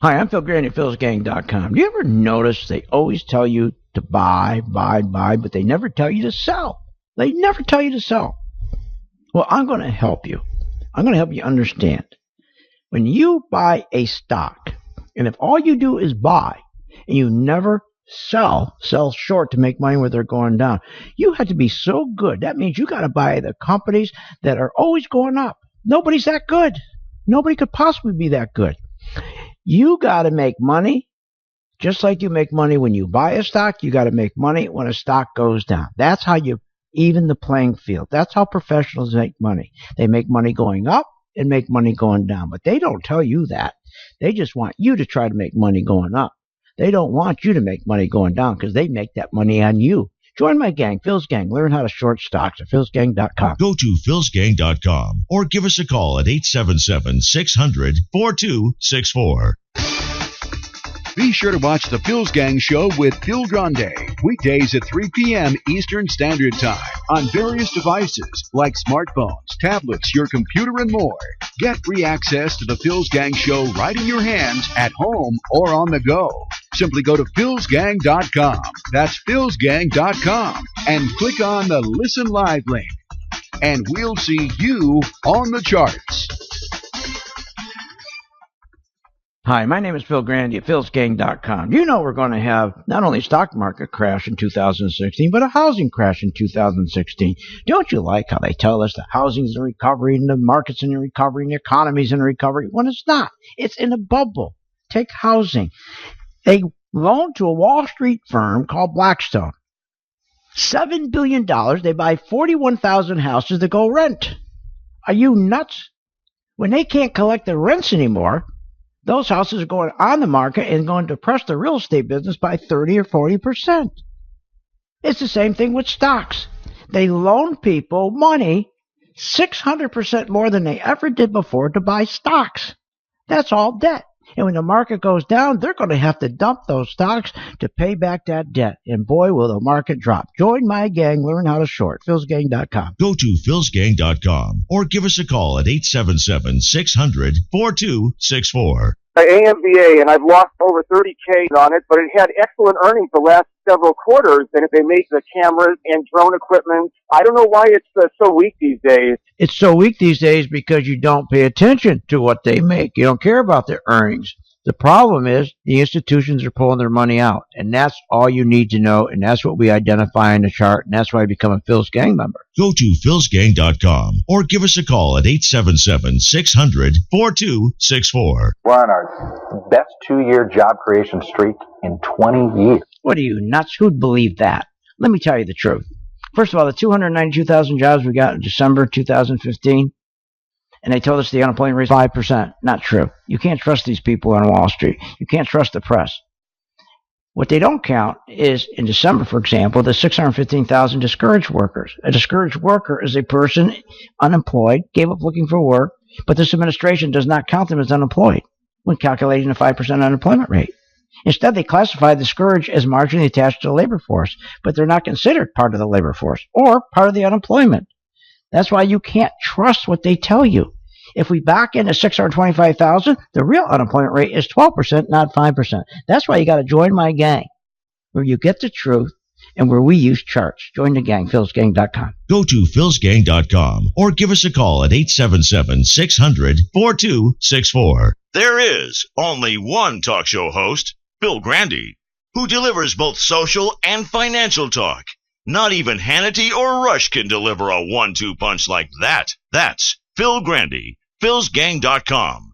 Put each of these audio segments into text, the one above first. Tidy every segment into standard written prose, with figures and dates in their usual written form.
Hi, I'm Phil Grande at philsgang.com. Do you ever notice they always tell you to buy, but they never tell you to sell? They never tell you to sell. Well, I'm going to help you. I'm going to help you understand. When you buy a stock, and if all you do is buy, and you never sell short to make money where they're going down, you have to be so good. That means you got to buy the companies that are always going up. Nobody's that good. Nobody could possibly be that good. You got to make money just like you make money when you buy a stock. You got to make money when a stock goes down. That's how you even the playing field. That's how professionals make money. They make money going up and make money going down. But they don't tell you that. They just want you to try to make money going up. They don't want you to make money going down because they make that money on you. Join my gang, Phil's Gang. Learn how to short stocks at philsgang.com. Go to philsgang.com or give us a call at 877-600-4264. Be sure to watch the Phil's Gang Show with Phil Grande, weekdays at 3 p.m. Eastern Standard Time on various devices like smartphones, tablets, your computer, and more. Get free access to the Phil's Gang Show right in your hands at home or on the go. Simply go to philsgang.com. That's philsgang.com and click on the Listen Live link. And we'll see you on the charts. Hi, my name is Phil Grande at philsgang.com. You know we're going to have not only a stock market crash in 2016, but a housing crash in 2016. Don't you like how they tell us the housing's in recovery and the market's in recovery and the economy's in recovery when it's not? It's in a bubble. Take housing. They loaned to a Wall Street firm called Blackstone. $7 billion. They buy 41,000 houses to go rent. Are you nuts? When they can't collect the rents anymore, those houses are going on the market and going to depress the real estate business by 30 or 40%. It's the same thing with stocks. They loan people money 600% more than they ever did before to buy stocks. That's all debt. And when the market goes down, they're going to have to dump those stocks to pay back that debt. And boy, will the market drop. Join my gang. Learn how to short. philsgang.com. Go to philsgang.com or give us a call at 877-600-4264. AMBA, and I've lost over 30K on it, but it had excellent earnings the last several quarters, and if they make the cameras and drone equipment, I don't know why it's so weak these days. It's so weak these days because you don't pay attention to what they make. You don't care about their earnings. The problem is the institutions are pulling their money out, and that's all you need to know, and that's what we identify in the chart, and that's why I become a Phil's Gang member. Go to philsgang.com or give us a call at 877-600-4264. Reinhardt's best 2-year job creation streak in 20 years. What are you, nuts? Who'd believe that? Let me tell you the truth. First of all, the 292,000 jobs we got in December 2015, and they told us the unemployment rate is 5%. Not true. You can't trust these people on Wall Street. You can't trust the press. What they don't count is, in December, for example, the 615,000 discouraged workers. A discouraged worker is a person unemployed, gave up looking for work, but this administration does not count them as unemployed when calculating a 5% unemployment rate. Instead, they classify the discouraged as marginally attached to the labor force, but they're not considered part of the labor force or part of the unemployment. That's why you can't trust what they tell you. If we back into 625,000, the real unemployment rate is 12%, not 5%. That's why you got to join my gang, where you get the truth and where we use charts. Join the gang, philsgang.com. Go to philsgang.com or give us a call at 877-600-4264. There is only one talk show host, Phil Grande, who delivers both social and financial talk. Not even Hannity or Rush can deliver a 1-2 punch like that. That's Phil Grande, philsgang.com.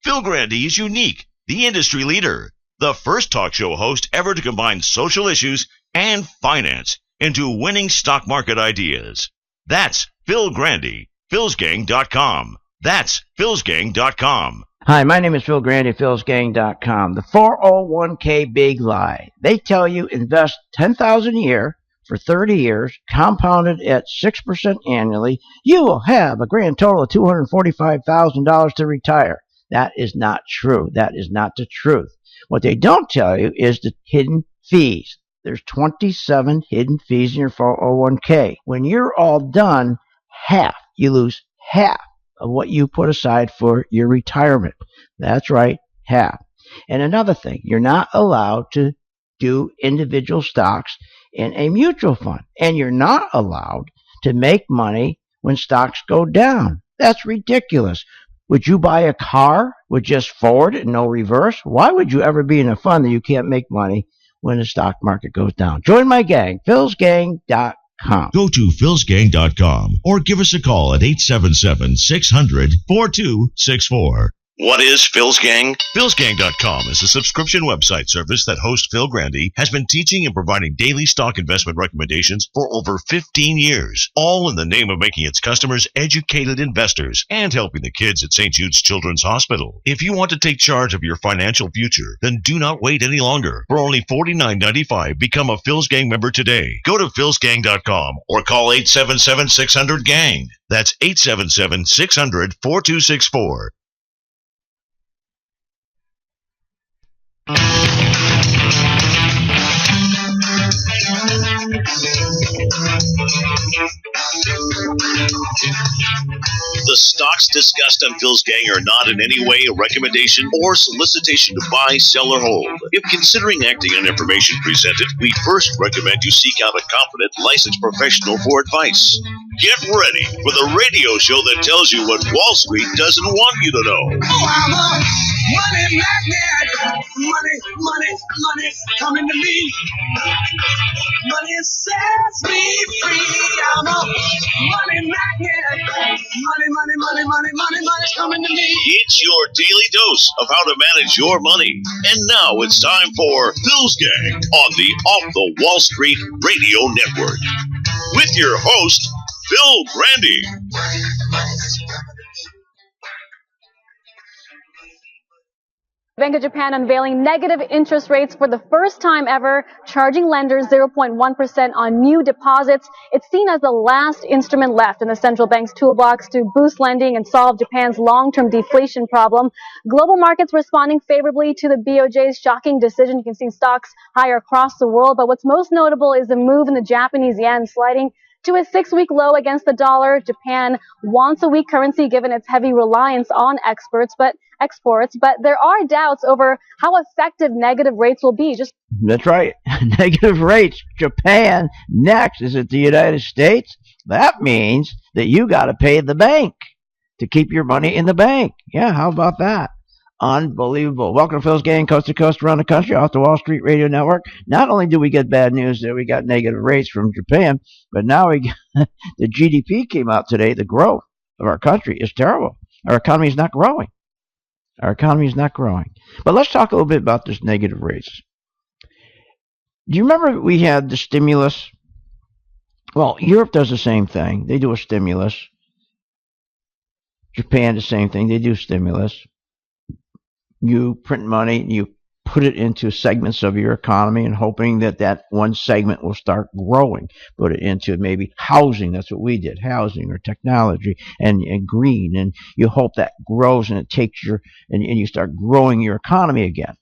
Phil Grande is unique, the industry leader, the first talk show host ever to combine social issues and finance into winning stock market ideas. That's Phil Grande, philsgang.com. That's philsgang.com. Hi, my name is Phil Grande at philsgang.com. The 401k big lie. They tell you invest $10,000 a year for 30 years, compounded at 6% annually. You will have a grand total of $245,000 to retire. That is not true. That is not the truth. What they don't tell you is the hidden fees. There's 27 hidden fees in your 401k. When you're all done, you lose half of what you put aside for your retirement. That's right, half. And another thing, you're not allowed to do individual stocks in a mutual fund. And you're not allowed to make money when stocks go down. That's ridiculous. Would you buy a car with just forward and no reverse? Why would you ever be in a fund that you can't make money when the stock market goes down? Join my gang, philsgang.com. Go to philsgang.com or give us a call at 877-600-4264. What is Phil's Gang? Phil'sGang.com is a subscription website service that host Phil Grande has been teaching and providing daily stock investment recommendations for over 15 years, all in the name of making its customers educated investors and helping the kids at St. Jude's Children's Hospital. If you want to take charge of your financial future, then do not wait any longer. For only $49.95, become a Phil's Gang member today. Go to philsgang.com or call 877-600-GANG. That's 877-600-4264. The stocks discussed on Phil's Gang are not in any way a recommendation or solicitation to buy, sell, or hold. If considering acting on information presented, we first recommend you seek out a competent, licensed professional for advice. Get ready for the radio show that tells you what Wall Street doesn't want you to know. Oh, I'm a money magnet. Money coming to me. Money sets me free. I'm a money magnet. Money's coming to me. It's your daily dose of how to manage your money. And now it's time for Phil's Gang on the Off the Wall Street Radio Network. With your host, Phil Grande. Bank of Japan unveiling negative interest rates for the first time ever, charging lenders 0.1% on new deposits. It's seen as the last instrument left in the central bank's toolbox to boost lending and solve Japan's long-term deflation problem. Global markets responding favorably to the BOJ's shocking decision. You can see stocks higher across the world, but what's most notable is the move in the Japanese yen sliding to a 6-week low against the dollar. Japan wants a weak currency given its heavy reliance on exports, but there are doubts over how effective negative rates will be. That's right. Negative rates. Japan next. Is it the United States? That means that you got to pay the bank to keep your money in the bank. Yeah, how about that? Unbelievable. Welcome to Phil's Gang, coast to coast around the country, off the Wall Street Radio Network. Not only do we get bad news that we got negative rates from Japan, but now we get the GDP came out today. The growth of our country is terrible. Our economy is not growing. But let's talk a little bit about this negative rates. Do you remember we had the stimulus? Well, Europe does the same thing. They do a stimulus. Japan, the same thing. They do stimulus. You print money, you put it into segments of your economy and hoping that that one segment will start growing. Put it into maybe housing. That's what we did, housing or technology and green. And you hope that grows and it takes and you start growing your economy again.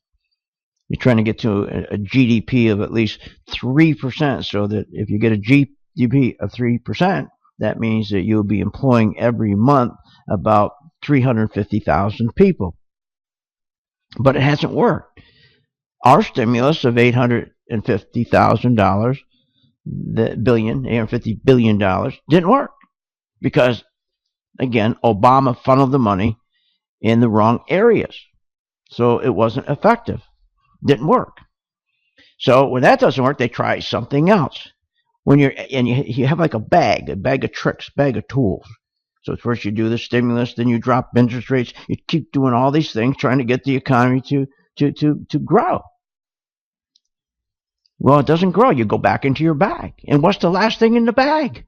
You're trying to get to a GDP of at least 3%, so that if you get a GDP of 3%, that means that you'll be employing every month about 350,000 people. But it hasn't worked. Our stimulus of $850,000, $850 billion, didn't work because, again, Obama funneled the money in the wrong areas, so it wasn't effective. Didn't work. So when that doesn't work, they try something else. When you have like a bag of tricks, bag of tools. So first you do the stimulus, then you drop interest rates. You keep doing all these things, trying to get the economy to grow. Well, it doesn't grow. You go back into your bag. And what's the last thing in the bag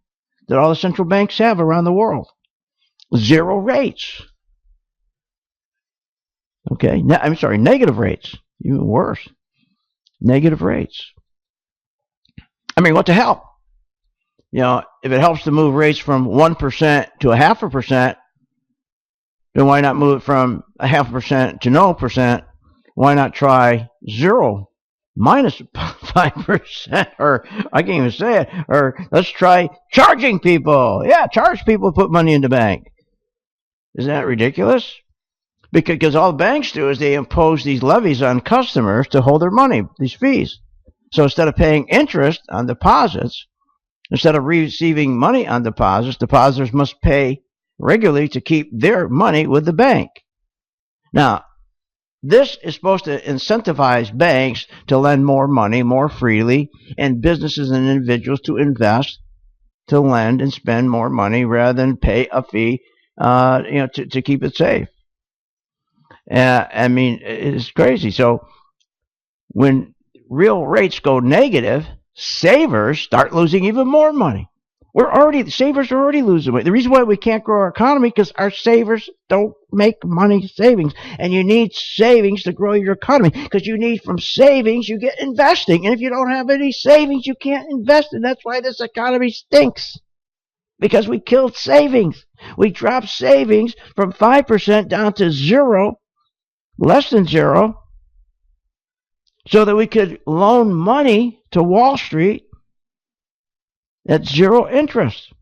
that all the central banks have around the world? Zero rates. Okay, I'm sorry, negative rates. Even worse. Negative rates. I mean, what the hell? You know, if it helps to move rates from 1% to 0.5%, then why not move it from 0.5% to 0%? Why not try 0 minus 5%? Or I can't even say it. Or let's try charging people. Yeah, charge people to put money in the bank. Isn't that ridiculous? Because all banks do is they impose these levies on customers to hold their money, these fees. So instead of paying interest on deposits, instead of receiving money on deposits, depositors must pay regularly to keep their money with the bank. Now, this is supposed to incentivize banks to lend more money more freely, and businesses and individuals to invest, to lend and spend more money rather than pay a fee, to keep it safe. I mean, it's crazy. So when real rates go negative, savers start losing even more money. Savers are already losing money. The reason why we can't grow our economy because our savers don't make money savings. And you need savings to grow your economy because you need from savings, you get investing. And if you don't have any savings, you can't invest. And that's why this economy stinks. Because we killed savings. We dropped savings from 5% down to zero, less than zero, so that we could loan money to Wall Street at zero interest.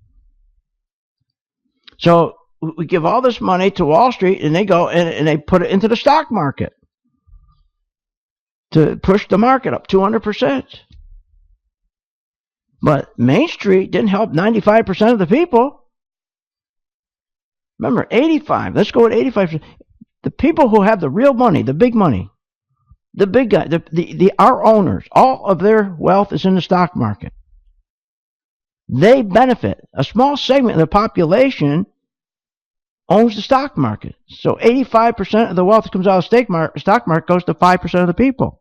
So we give all this money to Wall Street, and they go and they put it into the stock market to push the market up 200%. But Main Street didn't help 95% of the people. Remember, 85. Let's go with 85%. The people who have the real money, the big money, the big guy, our owners, all of their wealth is in the stock market. They benefit. A small segment of the population owns the stock market. So 85% of the wealth that comes out of the stock market goes to 5% of the people.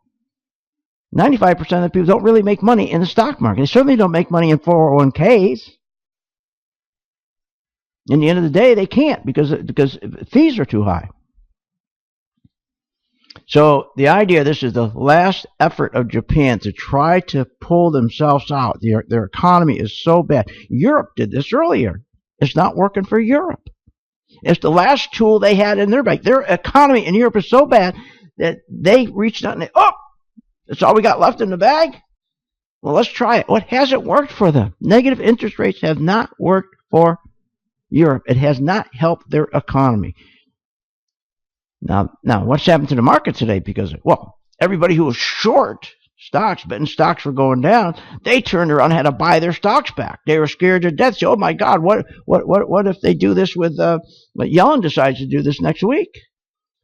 95% of the people don't really make money in the stock market. They certainly don't make money in 401ks. In the end of the day, they can't because fees are too high. So the idea, this is the last effort of Japan to try to pull themselves out. Their economy is so bad. Europe did this earlier. It's not working for Europe. It's the last tool they had in their bag. Their economy in Europe is so bad that they reached out and that's all we got left in the bag? Well, let's try it. What hasn't worked for them? Negative interest rates have not worked for Europe. It has not helped their economy. Now, what's happened to the market today? Because, everybody who was short stocks, betting stocks were going down, they turned around and had to buy their stocks back. They were scared to death. So, oh my God, what if they do this with, Yellen decides to do this next week?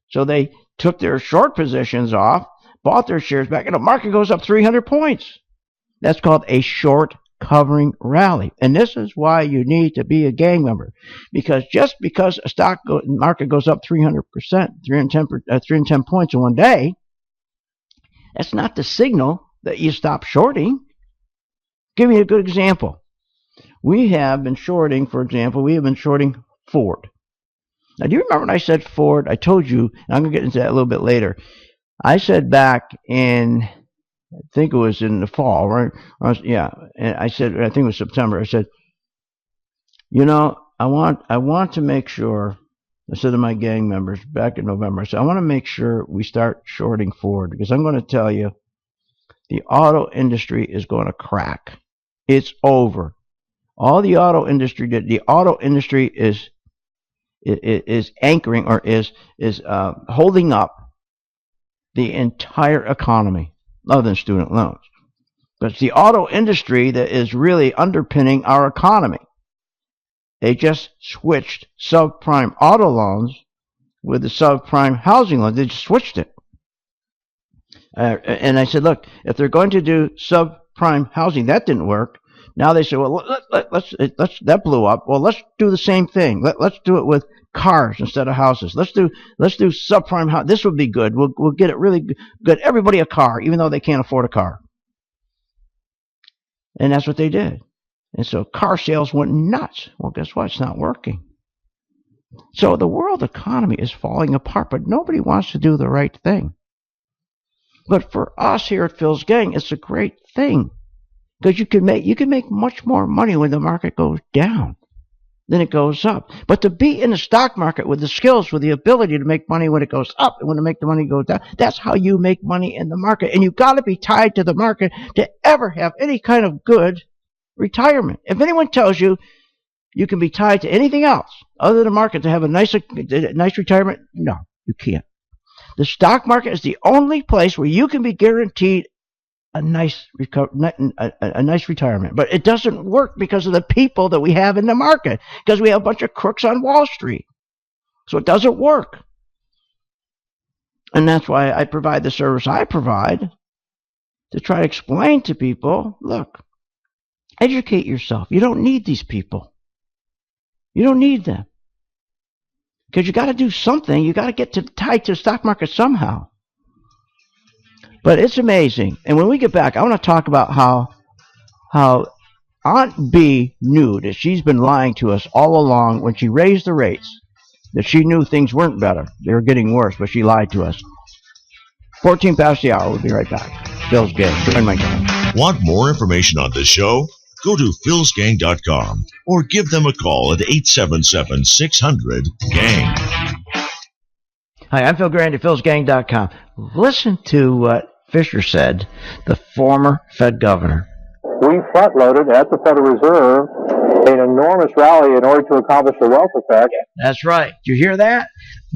So they took their short positions off, bought their shares back, and the market goes up 300 points. That's called a short covering rally. And this is why you need to be a gang member. Because just because a market goes up 300%, 310 points in one day, that's not the signal that you stop shorting. Give me a good example. We have been shorting, for example, Ford. Now, do you remember when I said Ford? I told you, and I'm going to get into that a little bit later. I said back in, I think it was in the fall, right? And I said, I think it was September. I said, I want to make sure. I said to my gang members back in November, I said, I want to make sure we start shorting Ford because I'm going to tell you, the auto industry is going to crack. It's over. All the auto industry did. The auto industry is anchoring or is holding up the entire economy, other than student loans. But it's the auto industry that is really underpinning our economy. They just switched subprime auto loans with the subprime housing loans. They just switched it. And I said, look, if they're going to do subprime housing, that didn't work. Now they say, well, let's that blew up. Well, let's do the same thing. Let's do it with cars instead of houses. Let's do subprime house. This would be good. We'll get it really good. Everybody a car, even though they can't afford a car. And that's what they did. And so car sales went nuts. Well, guess what? It's not working. So the world economy is falling apart, but nobody wants to do the right thing. But for us here at Phil's Gang, it's a great thing. Because you can make much more money when the market goes down than it goes up. But to be in the stock market with the skills, with the ability to make money when it goes up and when to make the money go down, that's how you make money in the market. And you've got to be tied to the market to ever have any kind of good retirement. If anyone tells you you can be tied to anything else other than the market to have a nice retirement, no. You can't. The stock market is the only place where you can be guaranteed a nice retirement. But it doesn't work because of the people that we have in the market, because we have a bunch of crooks on Wall Street. So it doesn't work. And that's why I provide the service I provide, to try to explain to people, look, educate yourself. You don't need these people. You don't need them. Because you got to do something. You got to get tied to the stock market somehow. But it's amazing. And when we get back, I want to talk about how Aunt B knew that she's been lying to us all along when she raised the rates, that she knew things weren't better. They were getting worse, but she lied to us. 14 past the hour. We'll be right back. Phil's Gang. Join my gang. Want more information on this show? Go to philsgang.com or give them a call at 877-600-GANG. Hi, I'm Phil Grande, philsgang.com. Listen to what Fisher said, the former Fed governor. We front-loaded at the Federal Reserve an enormous rally in order to accomplish the wealth effect. That's right. Did you hear that?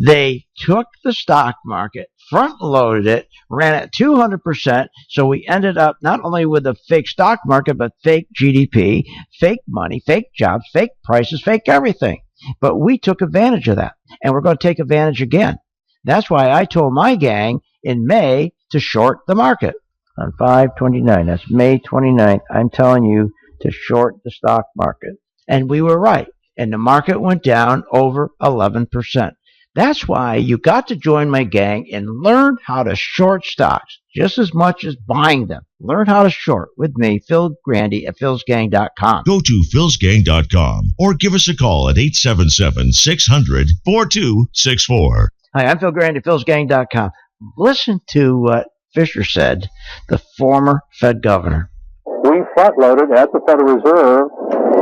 They took the stock market, front-loaded it, ran it 200%, so we ended up not only with a fake stock market, but fake GDP, fake money, fake jobs, fake prices, fake everything. But we took advantage of that, and we're going to take advantage again. That's why I told my gang in May to short the market. On 5/29, that's May 29th, I'm telling you to short the stock market. And we were right. And the market went down over 11%. That's why you got to join my gang and learn how to short stocks just as much as buying them. Learn how to short with me, Phil Grande at philsgang.com. Go to philsgang.com or give us a call at 877-600-4264. Hi, I'm Phil Grande at philsgang.com. Listen to what Fisher said, the former Fed governor. We front-loaded at the Federal Reserve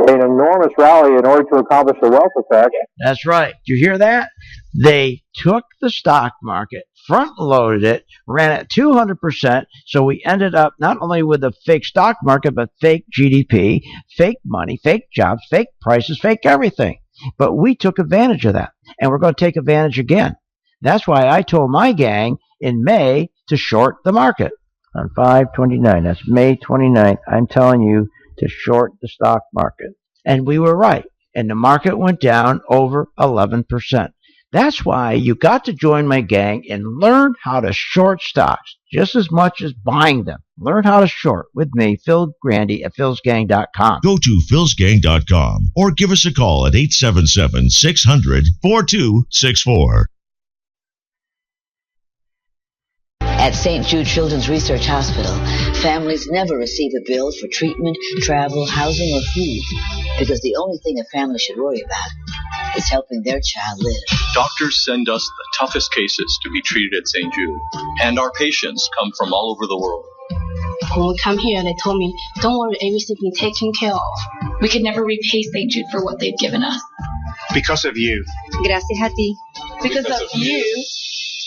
an enormous rally in order to accomplish the wealth effect. That's right. Did you hear that? They took the stock market, front-loaded it, ran it 200%, so we ended up not only with a fake stock market, but fake GDP, fake money, fake jobs, fake prices, fake everything. But we took advantage of that, and we're going to take advantage again. That's why I told my gang in May to short the market. On 5/29, that's May 29th, I'm telling you to short the stock market. And we were right. And the market went down over 11%. That's why you got to join my gang and learn how to short stocks just as much as buying them. Learn how to short with me, Phil Grande at philsgang.com. Go to philsgang.com or give us a call at 877-600-4264. At St. Jude Children's Research Hospital, families never receive a bill for treatment, travel, housing, or food, because the only thing a family should worry about is helping their child live. Doctors send us the toughest cases to be treated at St. Jude, and our patients come from all over the world. When we come here, they told me, don't worry, everything's being taken care of. We could never repay St. Jude for what they've given us. Because of you. Gracias a ti. Because of you.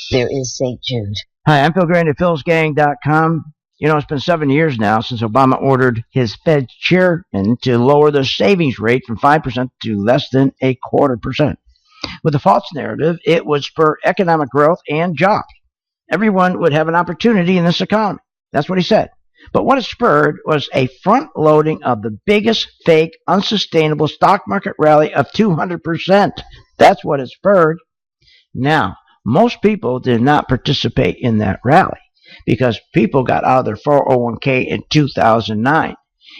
There is St. Jude. Hi, I'm Phil Grande at philsgang.com. You know, it's been 7 years now since Obama ordered his Fed chairman to lower the savings rate from 5% to less than 0.25%. With the false narrative, it would spur economic growth and jobs. Everyone would have an opportunity in this economy. That's what he said. But what it spurred was a front-loading of the biggest fake, unsustainable stock market rally of 200%. That's what it spurred. Now, most people did not participate in that rally because people got out of their 401k in 2009.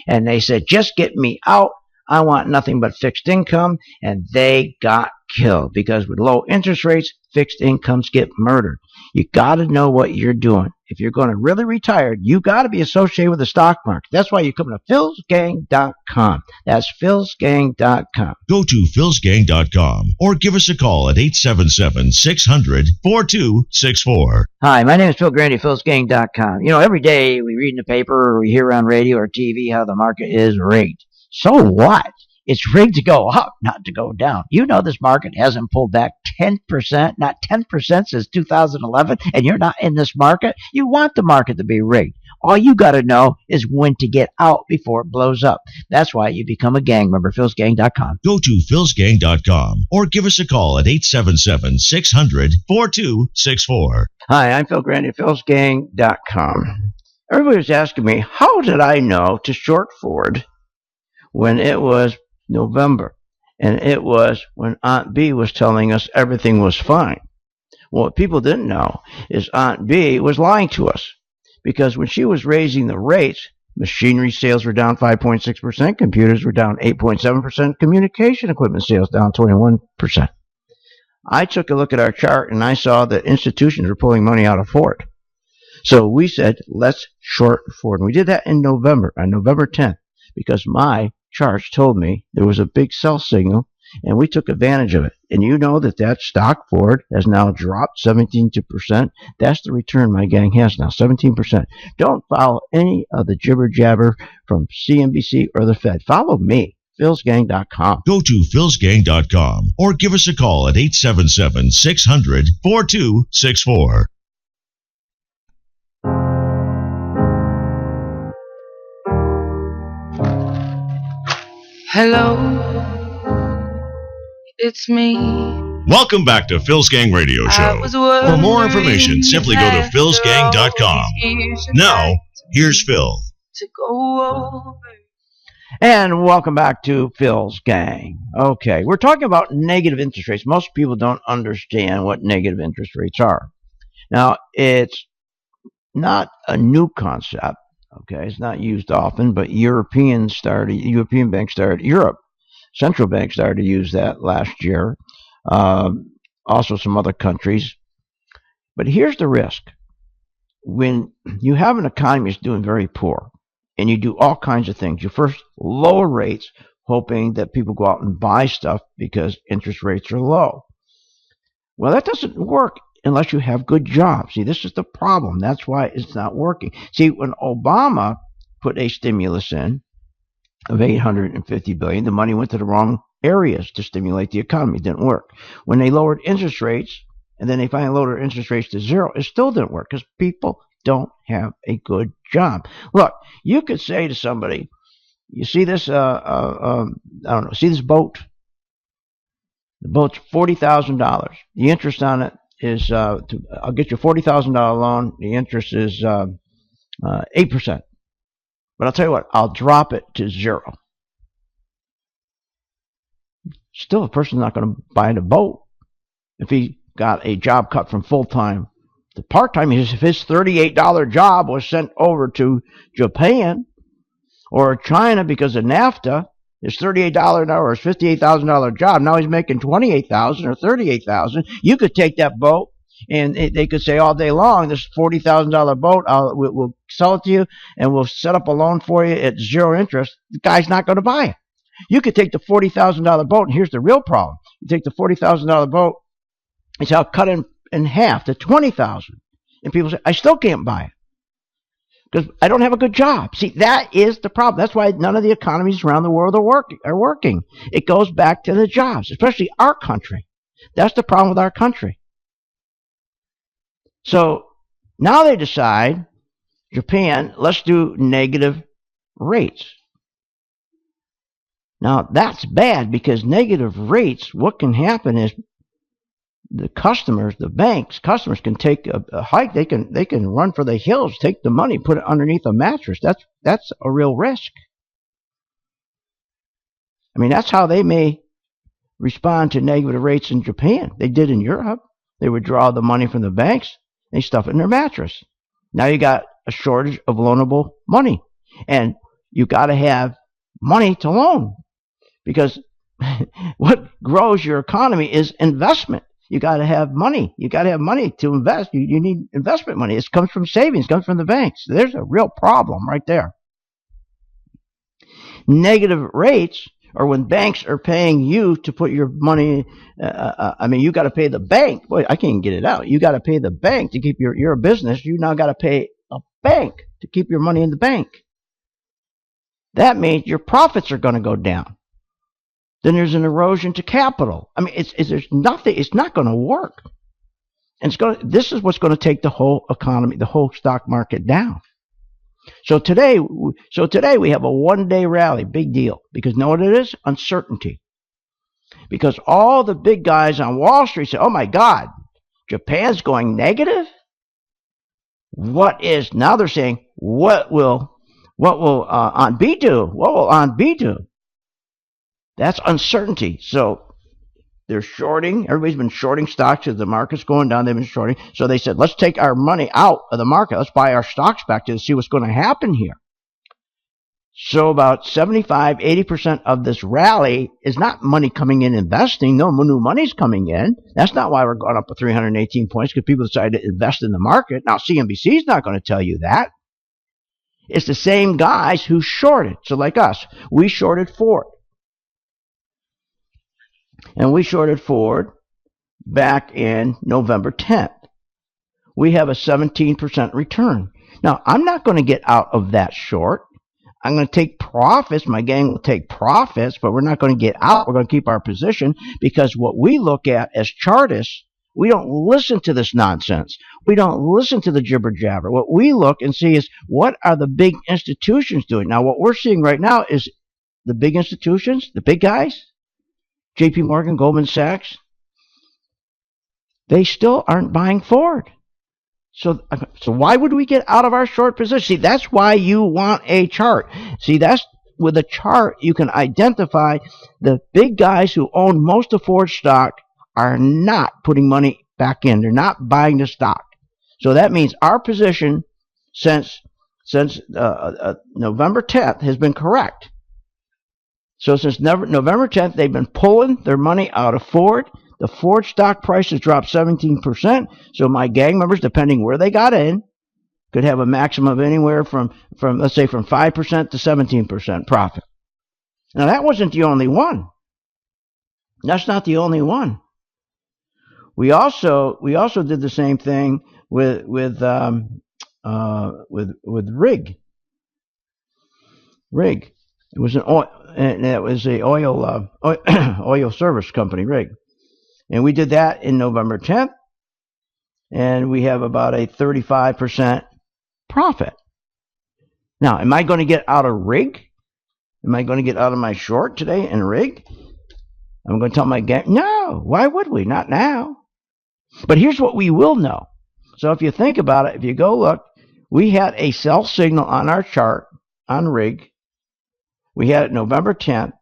And they said, just get me out. I want nothing but fixed income. And they got killed because with low interest rates, fixed incomes get murdered. You got to know what you're doing. If you're going to really retire, you got to be associated with the stock market. That's why you come to philsgang.com. That's philsgang.com. Go to philsgang.com or give us a call at 877-600-4264. Hi, my name is Phil Grande, philsgang.com. You know, every day we read in the paper or we hear on radio or TV how the market is rigged. So what? It's rigged to go up, not to go down. You know this market hasn't pulled back 10%, not 10% since 2011, and you're not in this market. You want the market to be rigged. All you got to know is when to get out before it blows up. That's why you become a gang member. philsgang.com. Go to philsgang.com or give us a call at 877-600-4264. Hi, I'm Phil Grande at philsgang.com. Everybody was asking me, how did I know to short Ford when it was November? And it was when Aunt B was telling us everything was fine. Well, what people didn't know is Aunt B was lying to us. Because when she was raising the rates, machinery sales were down 5.6%, computers were down 8.7%, communication equipment sales down 21%. I took a look at our chart and I saw that institutions were pulling money out of Ford. So we said, let's short Ford. And we did that in November, on November 10th, because my charts told me there was a big sell signal, and we took advantage of it. And you know that stock Ford has now dropped 17%. That's the return my gang has now, 17%. Don't follow any of the jibber-jabber from CNBC or the Fed. Follow me, philsgang.com. Go to philsgang.com or give us a call at 877-600-4264. Hello, it's me. Welcome back to Phil's Gang Radio Show. For more information, simply go to philsgang.com. Now, here's Phil. To go over. And welcome back to Phil's Gang. Okay, we're talking about negative interest rates. Most people don't understand what negative interest rates are. Now, it's not a new concept. Okay, it's not used often, but European banks started, central banks started to use that last year. Also some other countries. But here's the risk. When you have an economy that's doing very poor, and you do all kinds of things, you first lower rates, hoping that people go out and buy stuff because interest rates are low. Well, that doesn't work unless you have good jobs. See, this is the problem. That's why it's not working. See, when Obama put a stimulus in of $850 billion, the money went to the wrong areas to stimulate the economy. It didn't work. When they lowered interest rates, and then they finally lowered interest rates to zero, it still didn't work because people don't have a good job. Look, you could say to somebody, you see this, see this boat? The boat's $40,000. The interest on it is, I'll get you a $40,000 loan. The interest is 8%. But I'll tell you what, I'll drop it to zero. Still, a person's not going to buy the boat if he got a job cut from full-time to part-time. If his $38 job was sent over to Japan or China because of NAFTA, his $38 an hour, his $58,000 job, now he's making $28,000 or $38,000. You could take that boat, and they could say all day long, this $40,000 boat, we'll sell it to you, and we'll set up a loan for you at zero interest. The guy's not going to buy it. You could take the $40,000 boat, and here's the real problem. You take the $40,000 boat, and say, I'll cut it in half to $20,000. And people say, I still can't buy it because I don't have a good job. See, that is the problem. That's why none of the economies around the world are working. It goes back to the jobs, especially our country. That's the problem with our country. So now they decide, Japan, let's do negative rates. Now that's bad because negative rates, what can happen is the customers, the banks, customers can take a hike. They can run for the hills, take the money, put it underneath a mattress. That's a real risk. I mean, that's how they may respond to negative rates in Japan. They did in Europe. They would draw the money from the banks. They stuff it in their mattress. Now you got a shortage of loanable money, and you got to have money to loan because what grows your economy is investment. You got to have money. You got to have money to invest. You need investment money. It comes from savings, comes from the banks. There's a real problem right there. Negative rates are when banks are paying you to put your money. You got to pay the bank. Boy, I can't get it out. You got to pay the bank to keep you're a business. You now got to pay a bank to keep your money in the bank. That means your profits are going to go down. Then there's an erosion to capital. I mean, there's nothing. It's not going to work. And this is what's going to take the whole economy, the whole stock market down. So today we have a one-day rally, big deal, because know what it is? Uncertainty. Because all the big guys on Wall Street say, "Oh my God, Japan's going negative." Now they're saying, what will on B do? What will on B do? That's uncertainty. So they're shorting. Everybody's been shorting stocks as the market's going down. They've been shorting. So they said, let's take our money out of the market. Let's buy our stocks back to see what's going to happen here. So about 75, 80% of this rally is not money coming in investing. No new money's coming in. That's not why we're going up to 318 points, because people decided to invest in the market. Now, CNBC's not going to tell you that. It's the same guys who shorted. So like us, we shorted Ford. And we shorted Ford back in November 10th. We have a 17% return. Now, I'm not going to get out of that short. I'm going to take profits. My gang will take profits, but we're not going to get out. We're going to keep our position, because what we look at as chartists, we don't listen to this nonsense. We don't listen to the jibber jabber. What we look and see is, what are the big institutions doing? Now, what we're seeing right now is the big institutions, the big guys, JP Morgan, Goldman Sachs, they still aren't buying Ford. So why would we get out of our short position? See, that's why you want a chart. See, that's with a chart you can identify the big guys who own most of Ford stock are not putting money back in. They're not buying the stock. So that means our position since November 10th has been correct. So since November 10th, they've been pulling their money out of Ford. The Ford stock price has dropped 17%. So my gang members, depending where they got in, could have a maximum of anywhere from let's say from 5% to 17% profit. Now that wasn't the only one. That's not the only one. We also did the same thing with Rig. Rig. It was an oil service company, Rig. And we did that in November 10th, and we have about a 35% profit. Now, am I going to get out of Rig? Am I going to get out of my short today in Rig? I'm going to tell my gang, no, why would we? Not now. But here's what we will know. So if you think about it, if you go look, we had a sell signal on our chart on Rig. We had it November 10th.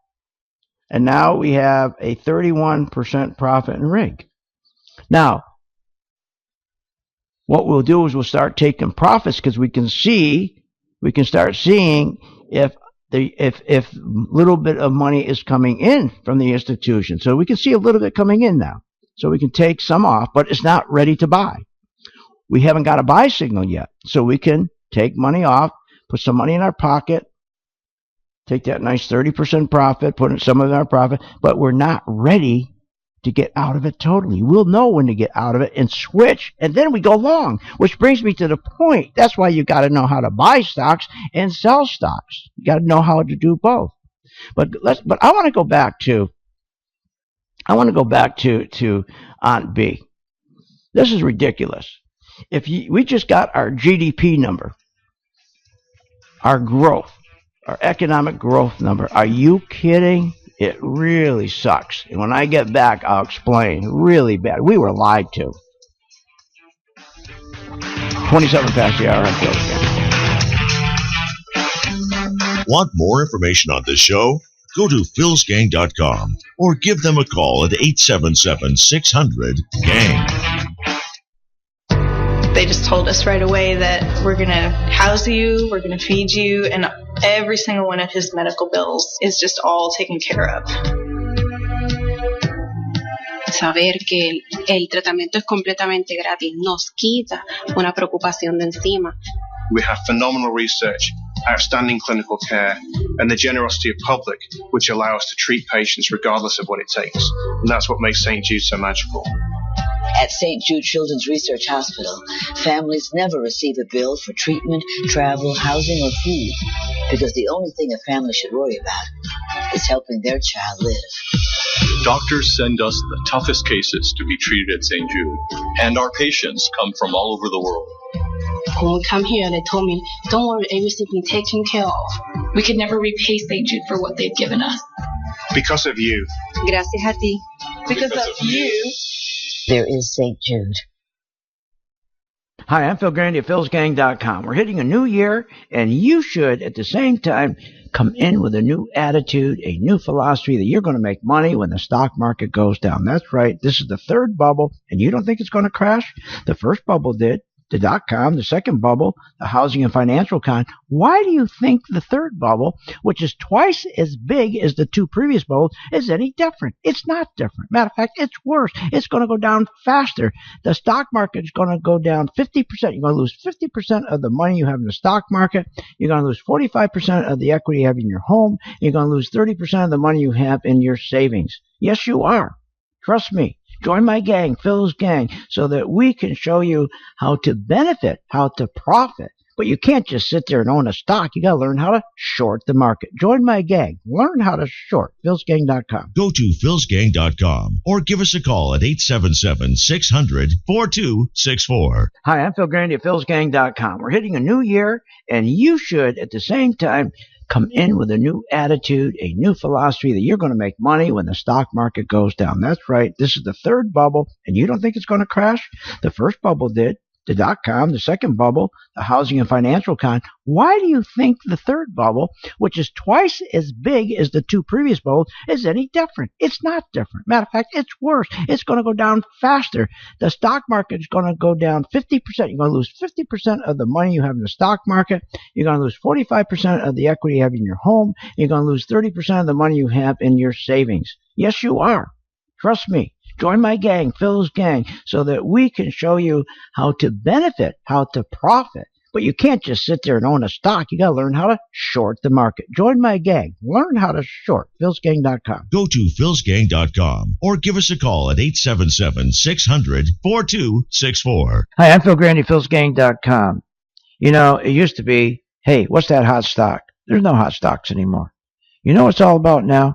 And now we have a 31% profit in Rig. Now, what we'll do is we'll start taking profits, because we can start seeing if little bit of money is coming in from the institution. So we can see a little bit coming in now. So we can take some off, but it's not ready to buy. We haven't got a buy signal yet. So we can take money off, put some money in our pocket, take that nice 30% profit, put in some of our profit, but we're not ready to get out of it totally. We'll know when to get out of it and switch, and then we go long, which brings me to the point. That's why you got to know how to buy stocks and sell stocks. You got to know how to do both. But I want to go back to Aunt B. This is ridiculous. We just got our GDP number, our growth, our economic growth number. Are you kidding? It really sucks. And when I get back, I'll explain. Really bad. We were lied to. 27 past the hour. Want more information on this show? Go to philsgang.com or give them a call at 877-600-GANG. They just told us right away that we're going to house you, we're going to feed you, and every single one of his medical bills is just all taken care of. Saber que el tratamiento es completamente gratis nos quita una preocupación de encima. We have phenomenal research, outstanding clinical care, and the generosity of public, which allow us to treat patients regardless of what it takes. And that's what makes St. Jude so magical. At St. Jude Children's Research Hospital, families never receive a bill for treatment, travel, housing, or food, because the only thing a family should worry about is helping their child live. Doctors send us the toughest cases to be treated at St. Jude, and our patients come from all over the world. When we come here, they told me, don't worry, everything will be taken care of. We could never repay St. Jude for what they've given us. Because of you. Gracias a ti. Because of you. There is St. Jude. Hi, I'm Phil Grande at philsgang.com. We're hitting a new year, and you should, at the same time, come in with a new attitude, a new philosophy that you're going to make money when the stock market goes down. That's right. This is the third bubble, and you don't think it's going to crash? The first bubble did. The dot-com, the second bubble, the housing and financial con. Why do you think the third bubble, which is twice as big as the two previous bubbles, is any different? It's not different. Matter of fact, it's worse. It's going to go down faster. The stock market is going to go down 50%. You're going to lose 50% of the money you have in the stock market. You're going to lose 45% of the equity you have in your home. You're going to lose 30% of the money you have in your savings. Yes, you are. Trust me. Join my gang, Phil's gang, so that we can show you how to benefit, how to profit. But you can't just sit there and own a stock. You got to learn how to short the market. Join my gang. Learn how to short. philsgang.com. Go to philsgang.com or give us a call at 877-600-4264. Hi, I'm Phil Grande at philsgang.com. We're hitting a new year, and you should, at the same time, come in with a new attitude, a new philosophy that you're going to make money when the stock market goes down. That's right. This is the third bubble, and you don't think it's going to crash? The first bubble did. The dot-com, the second bubble, the housing and financial con. Why do you think the third bubble, which is twice as big as the two previous bubbles, is any different? It's not different. Matter of fact, it's worse. It's going to go down faster. The stock market is going to go down 50%. You're going to lose 50% of the money you have in the stock market. You're going to lose 45% of the equity you have in your home. You're going to lose 30% of the money you have in your savings. Yes, you are. Trust me. Join my gang, Phil's gang, so that we can show you how to benefit, how to profit. But you can't just sit there and own a stock. You got to learn how to short the market. Join my gang. Learn how to short. philsgang.com. Go to philsgang.com or give us a call at 877-600-4264. Hi, I'm Phil Grande, philsgang.com. You know, it used to be, hey, what's that hot stock? There's no hot stocks anymore. You know what it's all about now?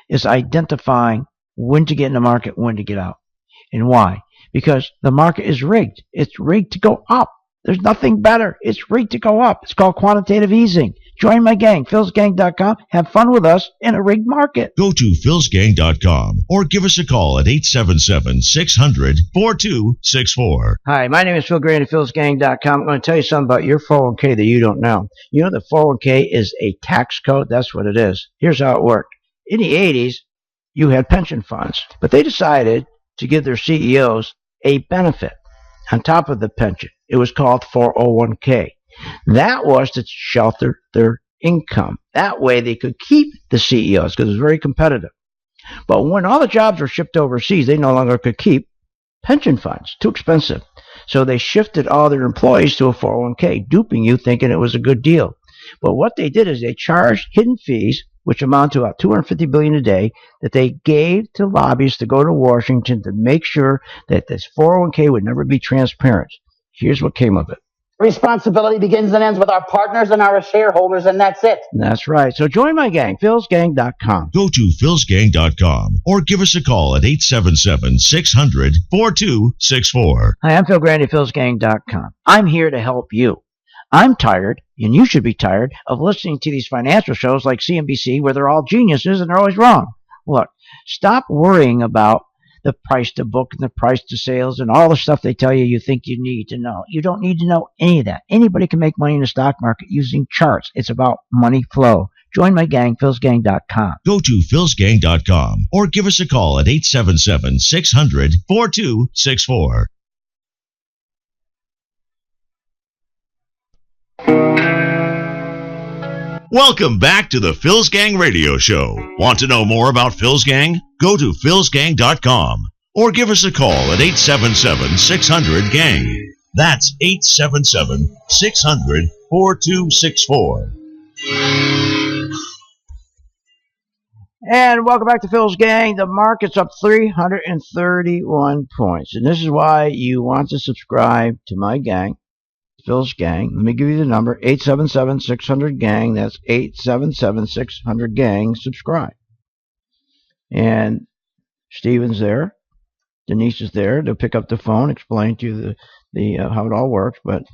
It's identifying when to get in the market, when to get out. And why? Because the market is rigged. It's rigged to go up. There's nothing better. It's rigged to go up. It's called quantitative easing. Join my gang, philsgang.com. Have fun with us in a rigged market. Go to philsgang.com or give us a call at 877-600-4264. Hi, my name is Phil Grande at philsgang.com. I'm going to tell you something about your 401k that you don't know. You know the 401k is a tax code? That's what it is. Here's how it worked. In the 80s, you had pension funds, but they decided to give their CEOs a benefit on top of the pension. It was called 401k. That was to shelter their income. That way they could keep the CEOs because it was very competitive. But when all the jobs were shipped overseas, they no longer could keep pension funds. Too expensive. So they shifted all their employees to a 401k, duping you, thinking it was a good deal. But what they did is they charged hidden fees, which amount to about $250 billion a day, that they gave to lobbyists to go to Washington to make sure that this 401k would never be transparent. Here's what came of it. Responsibility begins and ends with our partners and our shareholders, and that's it. That's right. So join my gang, philsgang.com. Go to philsgang.com or give us a call at 877-600-4264. Hi, I'm Phil Grande at philsgang.com. I'm here to help you. I'm tired, and you should be tired, of listening to these financial shows like CNBC where they're all geniuses and they're always wrong. Look, stop worrying about the price to book and the price to sales and all the stuff they tell you you think you need to know. You don't need to know any of that. Anybody can make money in the stock market using charts. It's about money flow. Join my gang, philsgang.com. Go to philsgang.com or give us a call at 877-600-4264. Welcome back to the Phil's Gang Radio Show. Want to know more about Phil's Gang? Go to philsgang.com or give us a call at 877-600-GANG. That's 877-600-4264. And welcome back to Phil's Gang. The market's up 331 points. And this is why you want to subscribe to my gang, Phil's Gang. Let me give you the number, 877-600-GANG. That's 877-600-GANG. Subscribe. And Steven's there. Denise is there to pick up the phone, explain to you the how it all works. But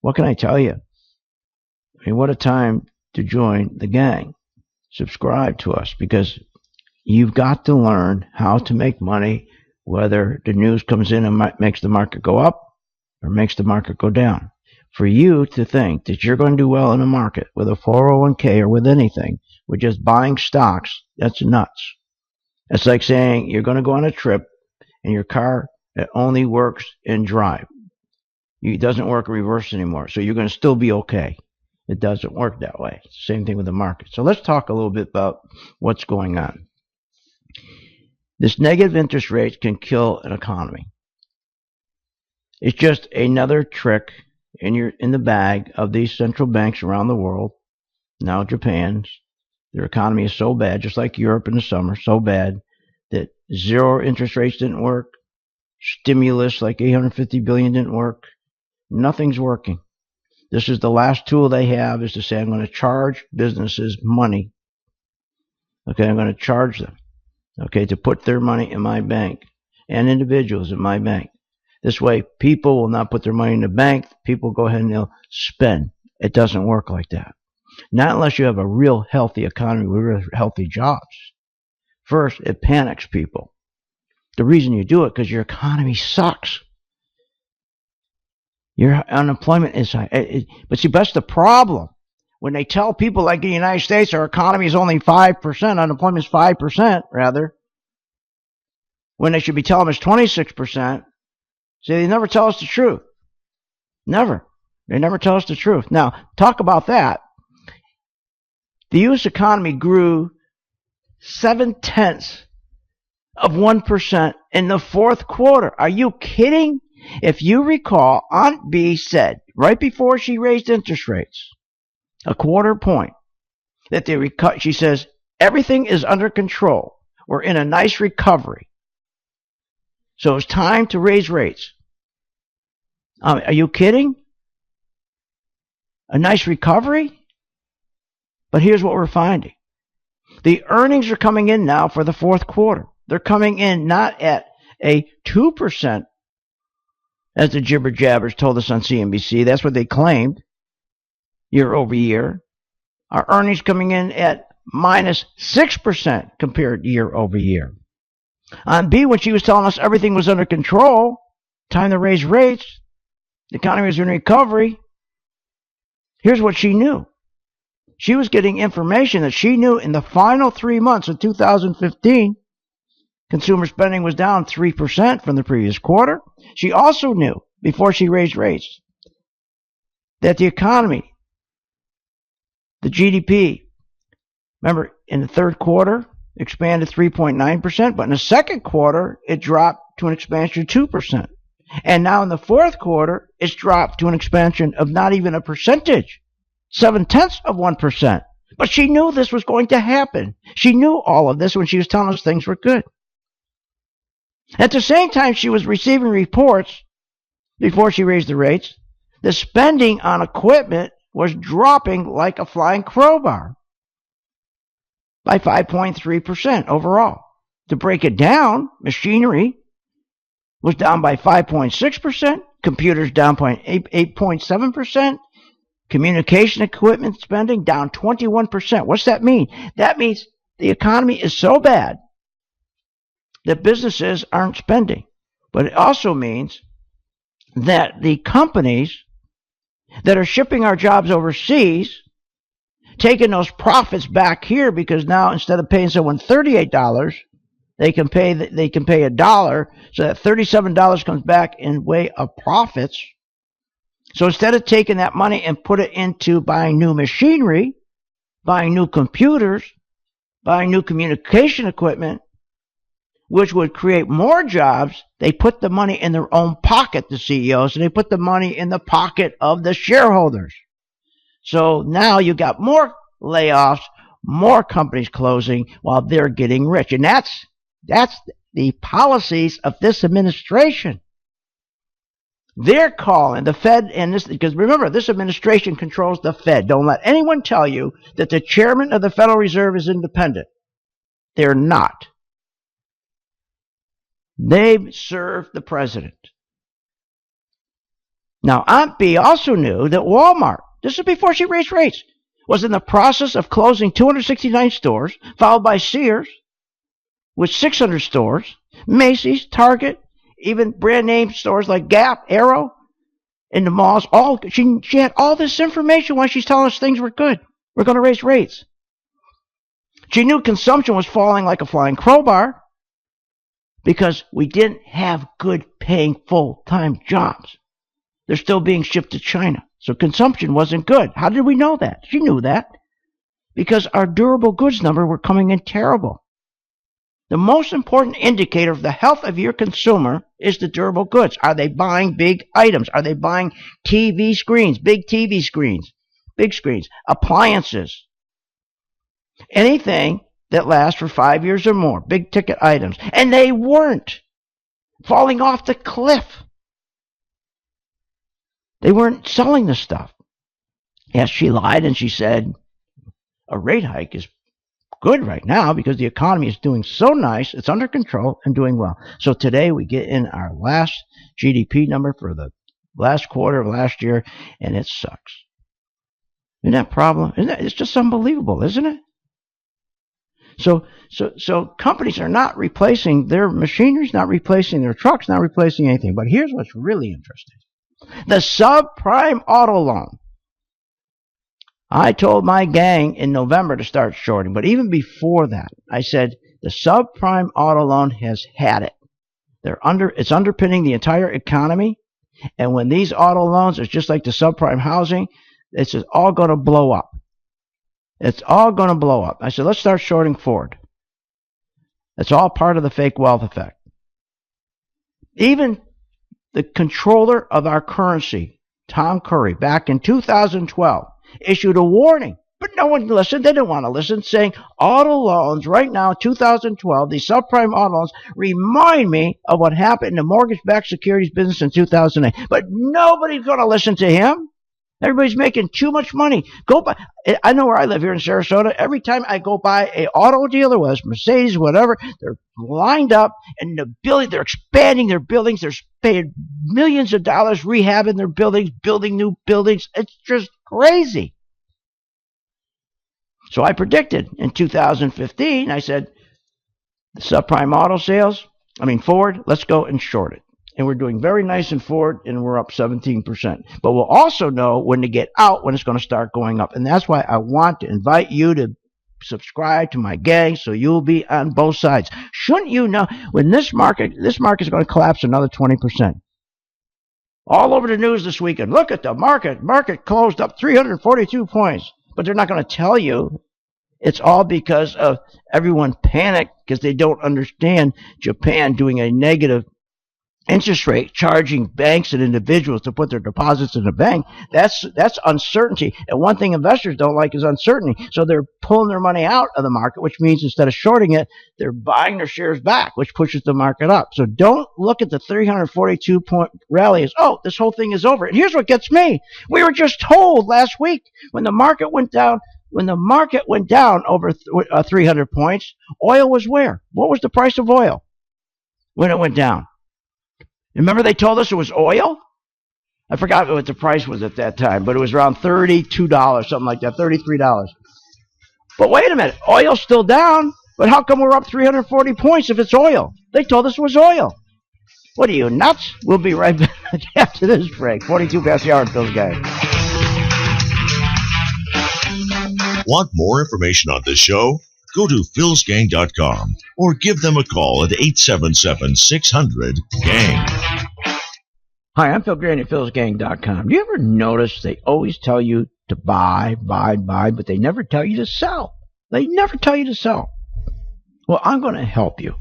what can I tell you? I mean, what a time to join the gang. Subscribe to us, because you've got to learn how to make money, whether the news comes in and makes the market go up or makes the market go down. For you to think that you're going to do well in a market with a 401k or with anything, with just buying stocks, that's nuts. It's like saying you're going to go on a trip and your car only works in drive. It doesn't work reverse anymore, so you're going to still be okay. It doesn't work that way. It's the same thing with the market. So let's talk a little bit about what's going on. This negative interest rate can kill an economy. It's just another trick in the bag of these central banks around the world. Now Japan's, their economy is so bad, just like Europe in the summer, so bad that zero interest rates didn't work. Stimulus like $850 billion didn't work. Nothing's working. This is the last tool they have, is to say, I'm going to charge businesses money. Okay, I'm going to charge them, okay, to put their money in my bank, and individuals in my bank. This way, people will not put their money in the bank. People go ahead and they'll spend. It doesn't work like that. Not unless you have a real healthy economy with real healthy jobs. First, it panics people. The reason you do it, because your economy sucks. Your unemployment is high. But see, that's the problem. When they tell people like in the United States our economy is only 5%, unemployment is 5%, rather, when they should be telling us 26%, see, they never tell us the truth. Never. They never tell us the truth. Now, talk about that. The U.S. economy grew 0.7% in the fourth quarter. Are you kidding? If you recall, Aunt B said right before she raised interest rates, a quarter point, that she says everything is under control. We're in a nice recovery. So it's time to raise rates. Are you kidding? A nice recovery? But here's what we're finding. The earnings are coming in now for the fourth quarter. They're coming in not at a 2%, as the jibber jabbers told us on CNBC. That's what they claimed year over year. Our earnings coming in at minus 6% compared year over year. On B, when she was telling us everything was under control, time to raise rates, the economy was in recovery, here's what she knew. She was getting information that she knew in the final 3 months of 2015, consumer spending was down 3% from the previous quarter. She also knew, before she raised rates, that the economy, the GDP, remember, in the third quarter, expanded 3.9%, but in the second quarter, it dropped to an expansion of 2%. And now in the fourth quarter, it's dropped to an expansion of not even a percentage, 0.7%. But she knew this was going to happen. She knew all of this when she was telling us things were good. At the same time she was receiving reports, before she raised the rates, the spending on equipment was dropping like a flying crowbar by 5.3% overall. To break it down, machinery was down by 5.6%, computers down by 8.7%, communication equipment spending down 21%. What's that mean? That means the economy is so bad that businesses aren't spending. But it also means that the companies that are shipping our jobs overseas, taking those profits back here, because now instead of paying someone $38, they can pay $1, so that $37 comes back in way of profits. So instead of taking that money and put it into buying new machinery, buying new computers, buying new communication equipment, which would create more jobs, they put the money in their own pocket, the CEOs, and they put the money in the pocket of the shareholders. So now you got more layoffs, more companies closing while they're getting rich. And that's the policies of this administration. They're calling the Fed, and this, because remember, this administration controls the Fed. Don't let anyone tell you that the chairman of the Federal Reserve is independent. They're not. They serve the president. Now, Aunt B also knew that Walmart, this is before she raised rates, was in the process of closing 269 stores, followed by Sears with 600 stores, Macy's, Target, even brand name stores like Gap, Arrow, in the malls. She had all this information while she's telling us things were good. We're going to raise rates. She knew consumption was falling like a flying crowbar because we didn't have good paying full-time jobs. They're still being shipped to China. So consumption wasn't good. How did we know that? She knew that because our durable goods number were coming in terrible. The most important indicator of the health of your consumer is the durable goods. Are they buying big items? Are they buying TV screens, big TV screens, big screens, appliances, anything that lasts for 5 years or more, big ticket items? And they weren't falling off the cliff. They weren't selling the stuff. Yes, she lied and she said a rate hike is good right now because the economy is doing so nice, it's under control and doing well. So today we get in our last GDP number for the last quarter of last year, and it sucks. Isn't that a problem? It's just unbelievable, isn't it? So companies are not replacing their machineries, not replacing their trucks, not replacing anything. But here's what's really interesting. The subprime auto loan. I told my gang in November to start shorting, but even before that, I said the subprime auto loan has had it. It's underpinning the entire economy, and when these auto loans, it's just like the subprime housing, it's all going to blow up. It's all going to blow up. I said, let's start shorting Ford. It's all part of the fake wealth effect. Even the controller of our currency, Tom Curry, back in 2012, issued a warning, but no one listened. They didn't want to listen, saying auto loans right now, 2012, these subprime auto loans remind me of what happened in the mortgage-backed securities business in 2008. But nobody's going to listen to him. Everybody's making too much money. I know where I live here in Sarasota. Every time I go by a auto dealer, whether it's Mercedes, whatever, they're lined up and they're expanding their buildings. They're paying millions of dollars rehabbing their buildings, building new buildings. It's just crazy. So I predicted in 2015, I said, the subprime auto sales, Ford, let's go and short it. And we're doing very nice in Ford, and we're up 17%. But we'll also know when to get out, when it's going to start going up. And that's why I want to invite you to subscribe to my gang so you'll be on both sides. Shouldn't you know when this market is going to collapse another 20%? All over the news this weekend. Look at the market. Market closed up 342 points. But they're not going to tell you it's all because of everyone panicked because they don't understand Japan doing a negative interest rate, charging banks and individuals to put their deposits in the bank. That's uncertainty. And one thing investors don't like is uncertainty. So they're pulling their money out of the market, which means instead of shorting it, they're buying their shares back, which pushes the market up. So don't look at the 342-point rally as, oh, this whole thing is over. And here's what gets me. We were just told last week when the market went down, over 300 points, oil was where? What was the price of oil when it went down? Remember they told us it was oil? I forgot what the price was at that time, but it was around $32, something like that, $33. But wait a minute, oil's still down, but how come we're up 340 points if it's oil? They told us it was oil. What are you, nuts? We'll be right back after this break. 42 past the hour, Phil's Gang. Want more information on this show? Go to philsgang.com or give them a call at 877-600-GANG. Hi, I'm Phil Grande at philsgang.com. Do you ever notice they always tell you to buy, but they never tell you to sell? They never tell you to sell. Well, I'm going to help you.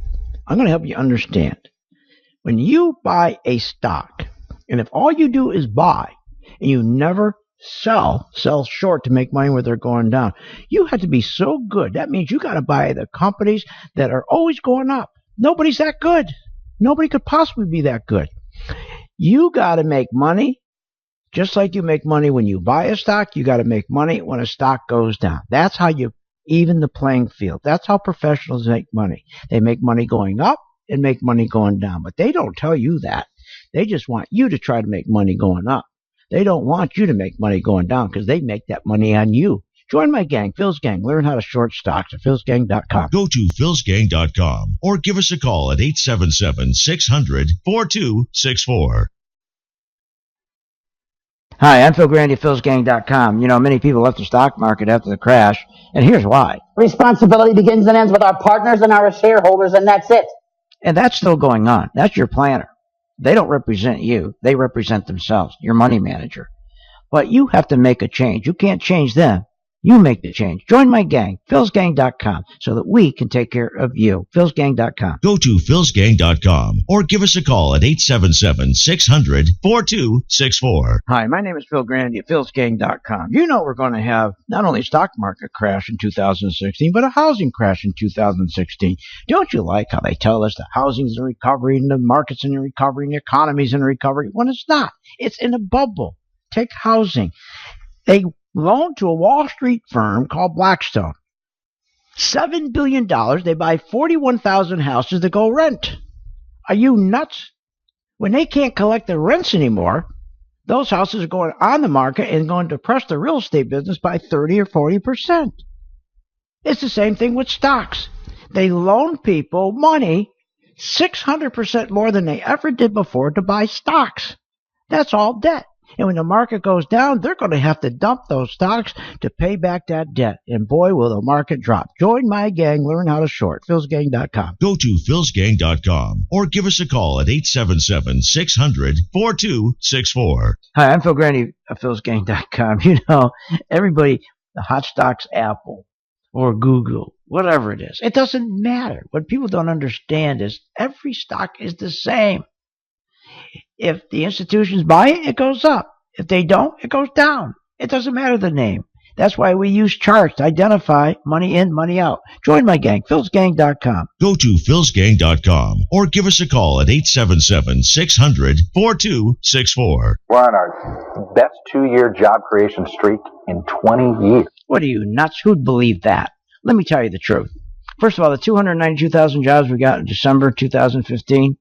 I'm going to help you understand. When you buy a stock, and if all you do is buy, and you never sell short to make money where they're going down, you have to be so good. That means you got to buy the companies that are always going up. Nobody's that good. Nobody could possibly be that good. You got to make money just like you make money when you buy a stock. You got to make money when a stock goes down. That's how you even the playing field. That's how professionals make money. They make money going up and make money going down. But they don't tell you that. They just want you to try to make money going up. They don't want you to make money going down because they make that money on you. Join my gang, Phil's Gang. Learn how to short stocks at philsgang.com. Go to philsgang.com or give us a call at 877-600-4264. Hi, I'm Phil Grande at philsgang.com. You know, many people left the stock market after the crash, and here's why. Responsibility begins and ends with our partners and our shareholders, and that's it. And that's still going on. That's your planner. They don't represent you. They represent themselves, your money manager. But you have to make a change. You can't change them. You make the change. Join my gang, philsgang.com, so that we can take care of you. philsgang.com. Go to philsgang.com or give us a call at 877-600-4264. Hi, my name is Phil Grande at philsgang.com. You know we're going to have not only a stock market crash in 2016, but a housing crash in 2016. Don't you like how they tell us the housing's in recovery and the market's in recovery and the economy's in recovery when it's not? It's in a bubble. Take housing. They loaned to a Wall Street firm called Blackstone. $7 billion. They buy 41,000 houses to go rent. Are you nuts? When they can't collect the rents anymore, those houses are going on the market and going to depress the real estate business by 30 or 40%. It's the same thing with stocks. They loan people money 600% more than they ever did before to buy stocks. That's all debt. And when the market goes down, they're going to have to dump those stocks to pay back that debt. And boy, will the market drop. Join my gang. Learn how to short. philsgang.com. Go to philsgang.com or give us a call at 877-600-4264. Hi, I'm Phil Grande of philsgang.com. You know, everybody, the hot stocks Apple or Google, whatever it is, it doesn't matter. What people don't understand is every stock is the same. If the institutions buy it, it goes up. If they don't, it goes down. It doesn't matter the name. That's why we use charts to identify money in, money out. Join my gang, philsgang.com. Go to philsgang.com or give us a call at 877-600-4264. We're on our best 2-year job creation streak in 20 years. What are you, nuts? Who'd believe that? Let me tell you the truth. First of all, the 292,000 jobs we got in December 2015,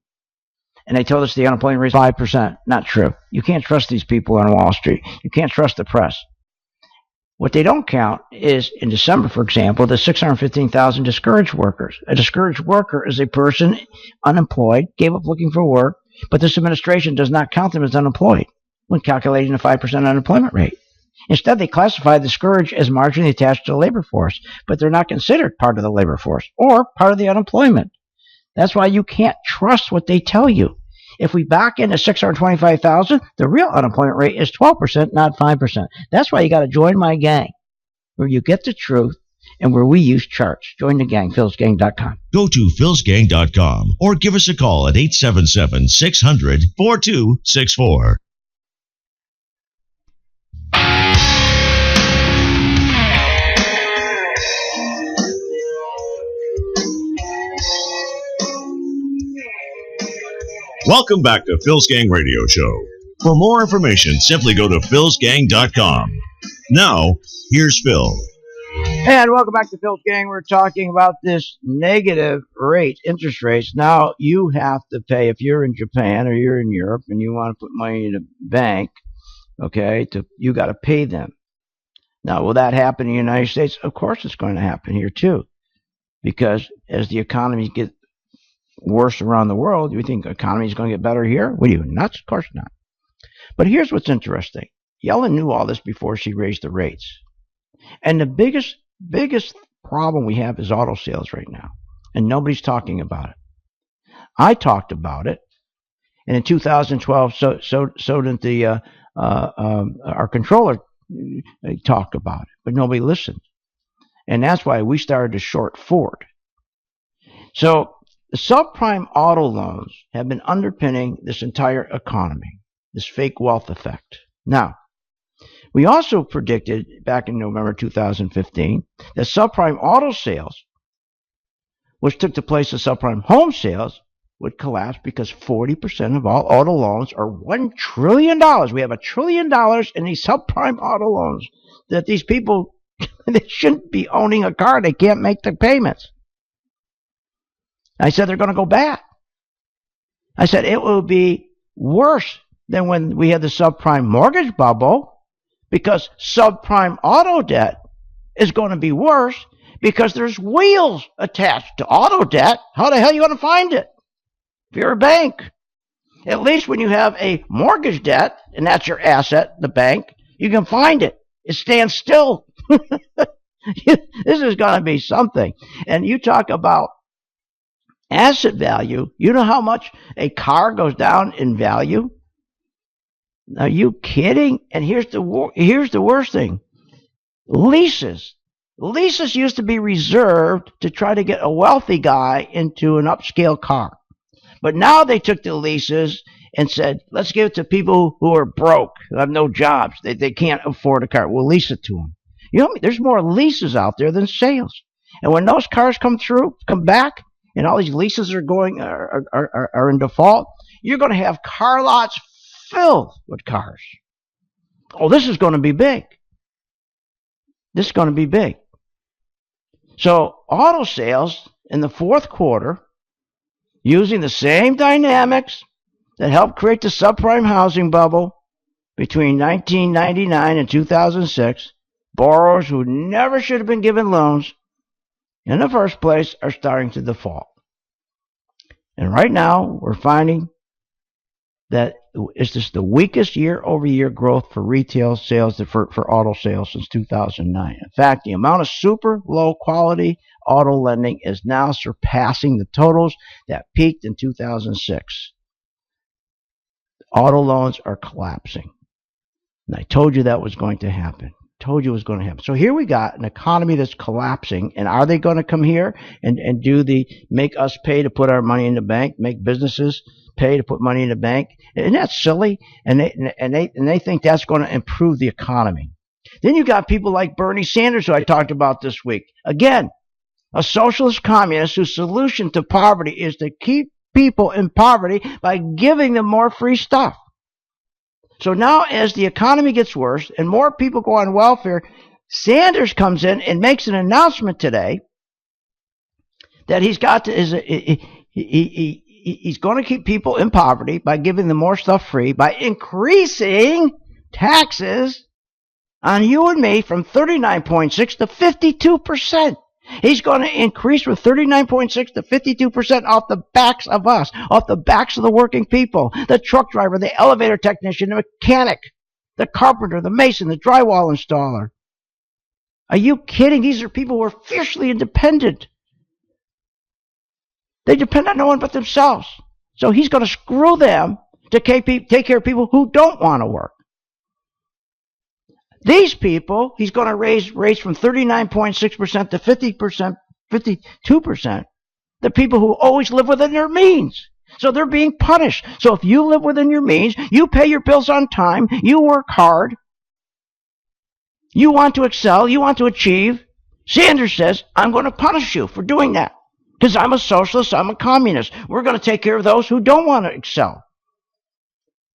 and they told us the unemployment rate is 5%. Not true. You can't trust these people on Wall Street. You can't trust the press. What they don't count is, in December, for example, the 615,000 discouraged workers. A discouraged worker is a person unemployed, gave up looking for work, but this administration does not count them as unemployed when calculating the 5% unemployment rate. Instead, they classify the discouraged as marginally attached to the labor force, but they're not considered part of the labor force or part of the unemployment. That's why you can't trust what they tell you. If we back into 625,000, the real unemployment rate is 12%, not 5%. That's why you got to join my gang, where you get the truth and where we use charts. Join the gang, philsgang.com. Go to philsgang.com or give us a call at 877-600-4264. Welcome back to Phil's Gang Radio Show. For more information, simply go to philsgang.com. Now, here's Phil. And welcome back to Phil's Gang. We're talking about this negative rate, interest rates. Now, you have to pay, if you're in Japan or you're in Europe and you want to put money in a bank, okay, you got to pay them. Now, will that happen in the United States? Of course it's going to happen here, too. Because as the economies get worse around the world, you think the economy is going to get better here? What are you, nuts? Of course not. But here's what's interesting. Yellen knew all this before she raised the rates. And the biggest problem we have is auto sales right now. And nobody's talking about it. I talked about it. And in 2012, so did our controller talk about it. But nobody listened. And that's why we started to short Ford. So the subprime auto loans have been underpinning this entire economy, this fake wealth effect. Now, we also predicted back in November 2015 that subprime auto sales, which took the place of subprime home sales, would collapse because 40% of all auto loans are $1 trillion. We have $1 trillion in these subprime auto loans that these people, they shouldn't be owning a car. They can't make the payments. I said they're going to go bad. I said it will be worse than when we had the subprime mortgage bubble, because subprime auto debt is going to be worse because there's wheels attached to auto debt. How the hell are you going to find it if you're a bank? At least when you have a mortgage debt, and that's your asset, the bank, you can find it. It stands still. This is going to be something. And you talk about asset value. You know how much a car goes down in value? Are you kidding? And here's the worst thing. Leases. Leases used to be reserved to try to get a wealthy guy into an upscale car. But now they took the leases and said, let's give it to people who are broke, who have no jobs. They can't afford a car. We'll lease it to them. You know, there's more leases out there than sales. And when those cars come back, and all these leases are in default, you're going to have car lots filled with cars. Oh, this is going to be big. This is going to be big. So auto sales in the fourth quarter, using the same dynamics that helped create the subprime housing bubble between 1999 and 2006, borrowers who never should have been given loans in the first place are starting to default. And right now, we're finding that it's just the weakest year-over-year growth for retail sales, for auto sales since 2009. In fact, the amount of super low-quality auto lending is now surpassing the totals that peaked in 2006. Auto loans are collapsing. And I told you that was going to happen. Told you it was going to happen. So here we got an economy that's collapsing, and are they going to come here and do the make us pay to put our money in the bank, make businesses pay to put money in the bank? Isn't that silly? And they think that's going to improve the economy. Then you got people like Bernie Sanders, who I talked about this week. Again, a socialist communist whose solution to poverty is to keep people in poverty by giving them more free stuff. So now as the economy gets worse and more people go on welfare, Sanders comes in and makes an announcement today that he's going to keep people in poverty by giving them more stuff free, by increasing taxes on you and me from 39.6 to 52%. He's going to increase from 39.6 to 52% off the backs of us, off the backs of the working people, the truck driver, the elevator technician, the mechanic, the carpenter, the mason, the drywall installer. Are you kidding? These are people who are fiercely independent. They depend on no one but themselves. So he's going to screw them to take care of people who don't want to work. These people, he's going to raise from 39.6% to 50%, 52%. The people who always live within their means. So they're being punished. So if you live within your means, you pay your bills on time, you work hard, you want to excel, you want to achieve, Sanders says, I'm going to punish you for doing that. Because I'm a socialist, I'm a communist. We're going to take care of those who don't want to excel.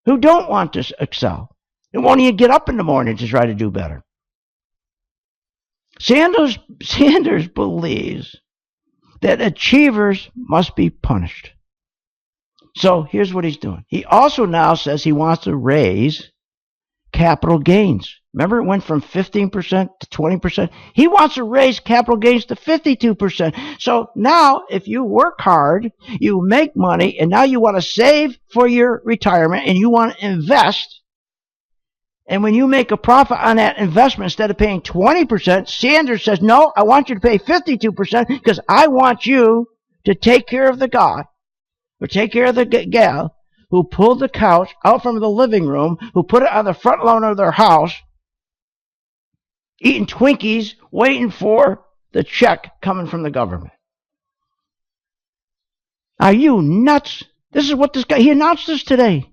Who don't want to excel. And won't even get up in the morning to try to do better. Sanders believes that achievers must be punished. So here's what he's doing. He also now says he wants to raise capital gains. Remember, it went from 15% to 20%. He wants to raise capital gains to 52%. So now, if you work hard, you make money, and now you want to save for your retirement, and you want to invest, and when you make a profit on that investment, instead of paying 20%, Sanders says, no, I want you to pay 52% because I want you to take care of the guy or take care of the gal who pulled the couch out from the living room, who put it on the front lawn of their house, eating Twinkies, waiting for the check coming from the government. Are you nuts? This is what this guy, he announced this today.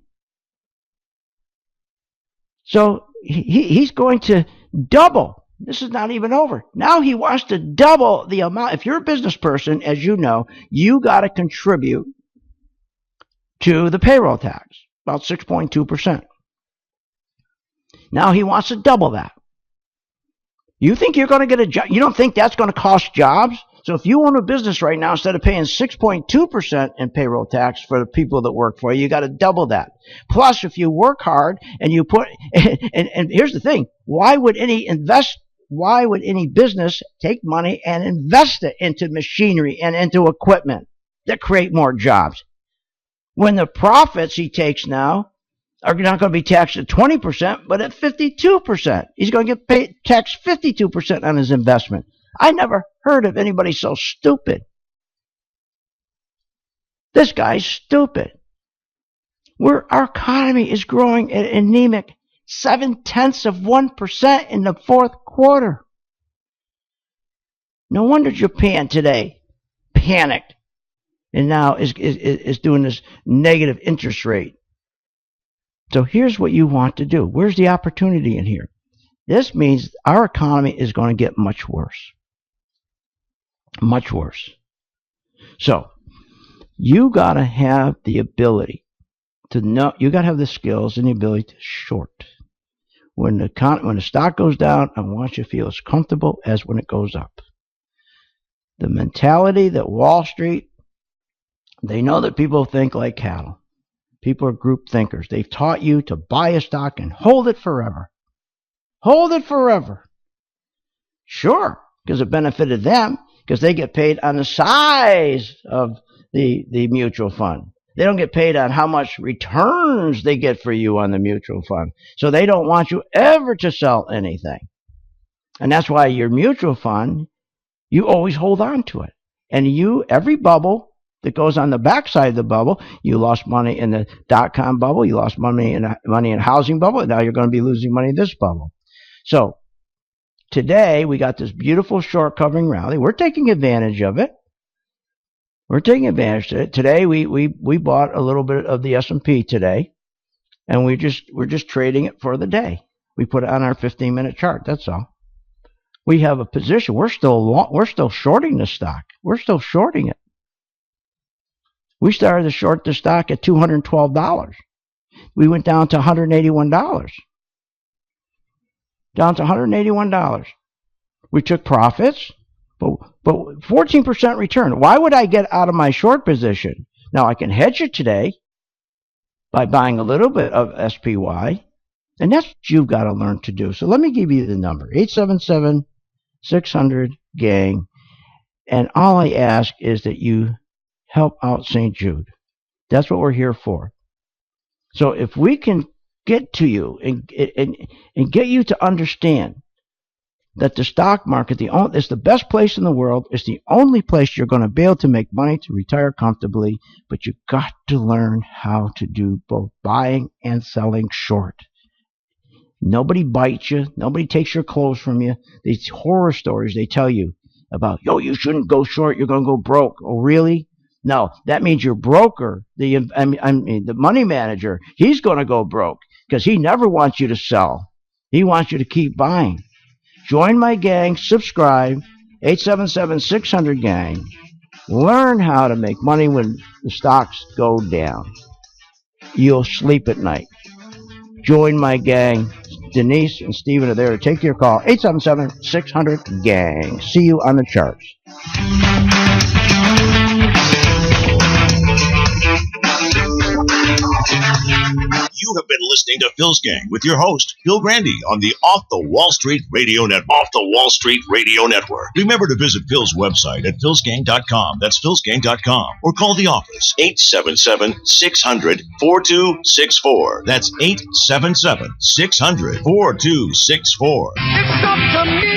So he's going to double. This is not even over. Now he wants to double the amount. If you're a business person, as you know, you got to contribute to the payroll tax, about 6.2%. Now he wants to double that. You think you're going to get a job? You don't think that's going to cost jobs? So if you own a business right now, instead of paying 6.2% in payroll tax for the people that work for you, you got to double that. Plus, if you work hard and you put, and here's the thing, why would any business take money and invest it into machinery and into equipment that create more jobs? When the profits he takes now are not going to be taxed at 20%, but at 52%. He's going to get taxed 52% on his investment. I never heard of anybody so stupid. This guy's stupid. Our economy is growing at an anemic 0.7% in the fourth quarter. No wonder Japan today panicked and now is doing this negative interest rate. So here's what you want to do. Where's the opportunity in here? This means our economy is going to get much worse. Much worse. So you got to have the ability to know, you got to have the skills and the ability to short. When the stock goes down, I want you to feel as comfortable as when it goes up. The mentality that Wall Street, they know that people think like cattle. People are group thinkers. They've taught you to buy a stock and hold it forever. Hold it forever. Sure, because it benefited them, because they get paid on the size of the mutual fund. They don't get paid on how much returns they get for you on the mutual fund. So they don't want you ever to sell anything. And that's why your mutual fund, you always hold on to it. And every bubble that goes on the backside of the bubble, you lost money in the dot-com bubble, you lost money in the housing bubble, and now you're going to be losing money in this bubble. So today, we got this beautiful short covering rally. We're taking advantage of it. We're taking advantage of it. Today, we bought a little bit of the S&P today, and we're just trading it for the day. We put it on our 15-minute chart. That's all. We have a position. We're still shorting the stock. We're still shorting it. We started to short the stock at $212. We went down to $181. Down to $181. We took profits, but 14% return. Why would I get out of my short position? Now, I can hedge it today by buying a little bit of SPY, and that's what you've got to learn to do. So let me give you the number, 877-600-GANG, and all I ask is that you help out St. Jude. That's what we're here for. So if we can get to you and get you to understand that the stock market is the best place in the world, it's the only place you're going to be able to make money to retire comfortably, but you've got to learn how to do both buying and selling short. Nobody bites you. Nobody takes your clothes from you. These horror stories they tell you about, you shouldn't go short, you're going to go broke. Oh, really? No, that means your broker, the money manager, he's going to go broke because he never wants you to sell. He wants you to keep buying. Join my gang, subscribe, 877-600-GANG. Learn how to make money when the stocks go down. You'll sleep at night. Join my gang. Denise and Steven are there to take your call. 877-600-GANG. See you on the charts. You have been listening to Phil's Gang with your host, Phil Grande, on the Off the Wall Street Radio Network. Off the Wall Street Radio Network. Remember to visit Phil's website at philsgang.com. That's philsgang.com. Or call the office, 877-600-4264. That's 877-600-4264. It's up to me.